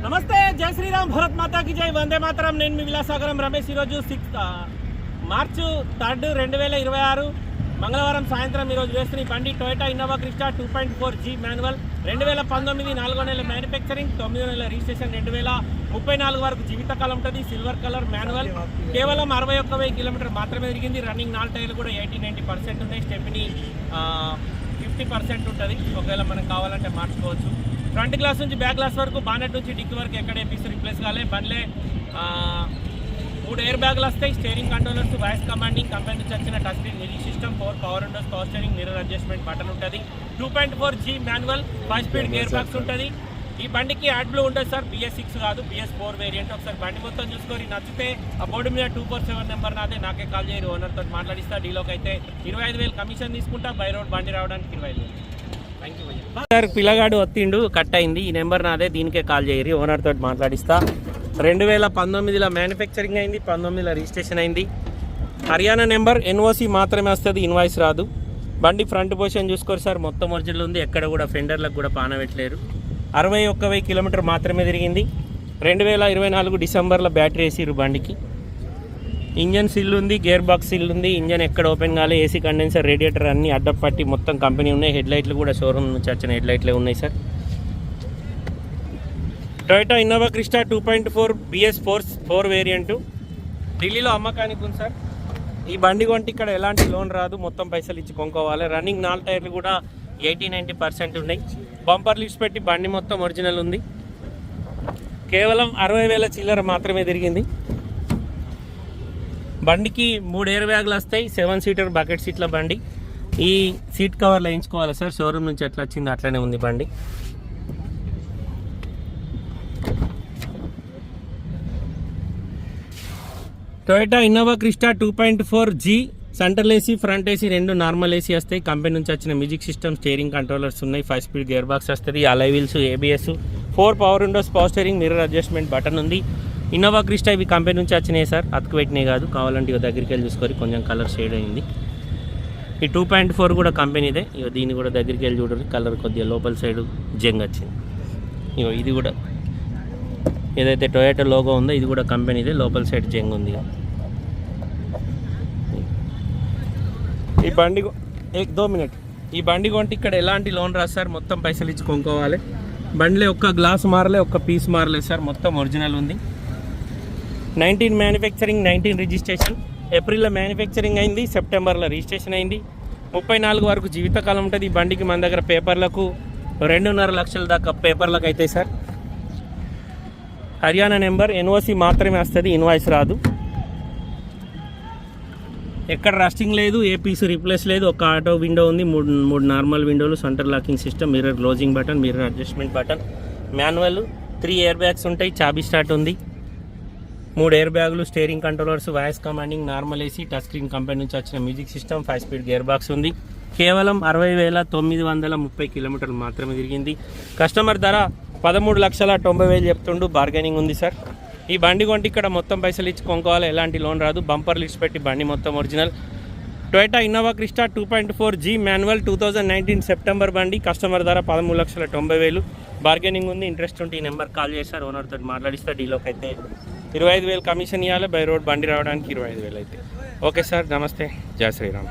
నమస్తే, జై శ్రీరామ్, భరత్ మాతాకి జై, వందే మాతరం. నేను మీ విలాసాగరం రమేష్. ఈరోజు మార్చి 3, 2026 మంగళవారం సాయంత్రం ఈరోజు వేస్తున్న ఈ బండి Toyota Innova Crysta 2.4G manual 2019 4వ నెల మ్యానుఫ్యాక్చరింగ్, 9వ నెల రిజిస్ట్రేషన్, 2034 వరకు జీవితకాలం ఉంటుంది. సిల్వర్ కలర్ మాన్యువల్, కేవలం 61,000 కిలోమీటర్ మాత్రమే తిరిగింది. రన్నింగ్ 4 టైర్లు కూడా 80-90% ఉన్నాయి. స్టెప్ని 50% ఉంటుంది. ఒకవేళ మనం కావాలంటే మార్చుకోవచ్చు. ఫ్రంట్ గ్లాస్ నుంచి బ్యాక్ గ్లాస్ వరకు, బానెట్ నుంచి డిక్కి వరకు ఎక్కడ పీస్ రిప్లేస్ కాలే. బండ్లే 3 ఎయిర్ బ్యాగులు వస్తాయి. Steering controllers, voice commanding, company నుంచి వచ్చిన touch screen music system, 4 power Windows, power steering, mirror adjustment button ఉంటుంది. 2.4G manual, 5 speed gear box ఉంటుంది. ఈ బండికి యాడ్ బ్లూ ఉంటుంది సార్, BS6 కాదు, BS4 వేరియంట్. ఒకసారి బండి మొత్తం చూసుకొని నచ్చితే ఆ బోర్డు మీద 247 నెంబర్ నాదే, నాకే కాల్ చేయరు. ఓనర్తో మాట్లాడిస్తా. డీలోకి అయితే 25,000 కమిషన్ తీసుకుంటా. బై రోడ్ బండి రావడానికి 25,000. Thank you sir. పిల్లగాడు ఒత్తిండు, కట్ అయింది. ఈ నెంబర్ నాదే, దీనికే కాల్ చేయరు. ఓనర్తో మాట్లాడిస్తా. 2019లో మ్యానుఫ్యాక్చరింగ్ అయింది, 19లో రిజిస్ట్రేషన్ అయింది. హర్యానా నెంబర్, NOC మాత్రమే వస్తుంది, ఇన్వాయిస్ రాదు. బండి ఫ్రంట్ పొజిషన్ చూసుకోరు సార్, మొత్తం ఒరిజినల్ ఉంది. ఎక్కడ కూడా ఫెండర్లకు కూడా పానబెట్టలేరు. 61,000 కిలోమీటర్ మాత్రమే తిరిగింది. 2024 డిసెంబర్లో బ్యాటరీ వేసిరు బండికి. ఇంజన్ సిల్ ఉంది, గేర్ బాక్స్ సిల్ ఉంది. ఇంజన్ ఎక్కడ ఓపెన్ కాలే. AC కండెన్సర్, రేడియేటర్ అన్నీ అడ్డపట్టి మొత్తం కంపెనీ ఉన్నాయి. హెడ్ లైట్లు కూడా షోరూమ్ నుంచి వచ్చిన హెడ్ లైట్లే ఉన్నాయి sir. Toyota Innova Crysta 2.4 BS4 variant. ఢిల్లీలో అమ్మకానికి ఉంది సార్. ఈ బండి కొంటే ఇక్కడ ఎలాంటి లోన్ రాదు, మొత్తం పైసలు ఇచ్చి కొనుక్కోవాలి. రన్నింగ్ 4 టైర్లు కూడా 80-90% ఉన్నాయి. బంపర్ లిఫ్ట్స్ పెట్టి బండి మొత్తం ఒరిజినల్ ఉంది. కేవలం 60,000 చిల్లర మాత్రమే తిరిగింది. బండికి 3 ఎయిర్ బ్యాగులు వస్తాయి. 7 సీటర్ బకెట్ సీట్ల బండి. ఈ సీట్ కవర్లు వేయించుకోవాలి సార్, షోరూమ్ నుంచి ఎట్లా వచ్చింది అట్లనే ఉంది బండి. Toyota Innova Crysta 2.4G, central AC, front AC 2 normal AC వస్తాయి. కంపెనీ నుంచి వచ్చిన మ్యూజిక్ సిస్టమ్, స్టీరింగ్ కంట్రోలర్స్ ఉన్నాయి. 5 స్పీడ్ గేర్ బాక్స్ వస్తుంది. అలై wheels, ABS, 4 power Windows, power steering, mirror adjustment button ఉంది. ఇన్నోవా క్రిస్టా ఇవి కంపెనీ నుంచి వచ్చినాయి సార్, అతుకు పెట్టినాయి కాదు. కావాలంటే ఇక దగ్గరికి వెళ్ళి చూసుకొని, కొంచెం కలర్ షేడ్ అయింది. ఈ 2.4 కూడా కంపెనీదే. ఇక దీన్ని కూడా దగ్గరికి వెళ్ళి చూడండి, కలర్ కొద్దిగా లోపల సైడ్ జంగ్ వచ్చింది. ఇగో ఇది కూడా ఏదైతే టొయోటా లోగో ఉందో ఇది కూడా కంపెనీదే, లోపల సైడ్ జంగ్ ఉంది. ఈ బండి 2 మినిట్. ఈ బండి కొంటే ఇక్కడ ఎలాంటి లోన్ రాదు సార్, మొత్తం పైసలు ఇచ్చి కొనుక్కోవాలి. బండిలో ఒక్క గ్లాస్ మారలే, ఒక్క పీస్ మారలేదు సార్, మొత్తం ఒరిజినల్ ఉంది. 19 మ్యానుఫ్యాక్చరింగ్, 19 రిజిస్ట్రేషన్. ఏప్రిల్లో మ్యానుఫ్యాక్చరింగ్ అయింది, సెప్టెంబర్లో రిజిస్ట్రేషన్ అయింది. 34 వరకు జీవితకాలం ఉంటుంది. ఈ బండికి మన దగ్గర పేపర్లకు 2.5 లక్షల దాకా పేపర్లకు అవుతాయి సార్. హర్యానా నెంబర్, NOC మాత్రమే వస్తుంది, ఇన్వాయిస్ రాదు. ఎక్కడ రస్టింగ్ లేదు, ఏ పీస్ రిప్లేస్ లేదు. ఒక ఆటో విండో ఉంది, 3 నార్మల్ విండోలు, centre locking system, mirror closing button, mirror adjustment button, manual, 3 air bags ఉంటాయి. చాబీ స్టార్ట్ ఉంది. 3 ఎయిర్ బ్యాగులు, steering controllers, voice commanding, normal AC, touch screen, company నుంచి వచ్చిన music system, 5 speed gear box ఉంది. కేవలం 60,930 కిలోమీటర్లు మాత్రమే తిరిగింది. కస్టమర్ ధర 13,90,000 చెప్తుండు, బార్గెనింగ్ ఉంది సార్. ఈ బండి కొంటే ఇక్కడ మొత్తం పైసలు ఇచ్చి కొనుక్కోవాలి, ఎలాంటి లోన్ రాదు. బంపర్ లిస్ట్ పెట్టి బండి మొత్తం original. Toyota Innova Crysta 2.4G manual, 2019 September బండి. కస్టమర్ ధర 13,90,000, బార్గెనింగ్ ఉంది. ఇంట్రెస్ట్ ఉంటే ఈ నెంబర్ కాల్ చేస్తారు, ఓనర్తో మాట్లాడిస్తా. డీలోకి అయితే 25,000 కమిషన్ ఇవ్వాలి. బై రోడ్ బండి రావడానికి 25,000 అయితే. ఓకే సార్, నమస్తే, జై శ్రీరామ్.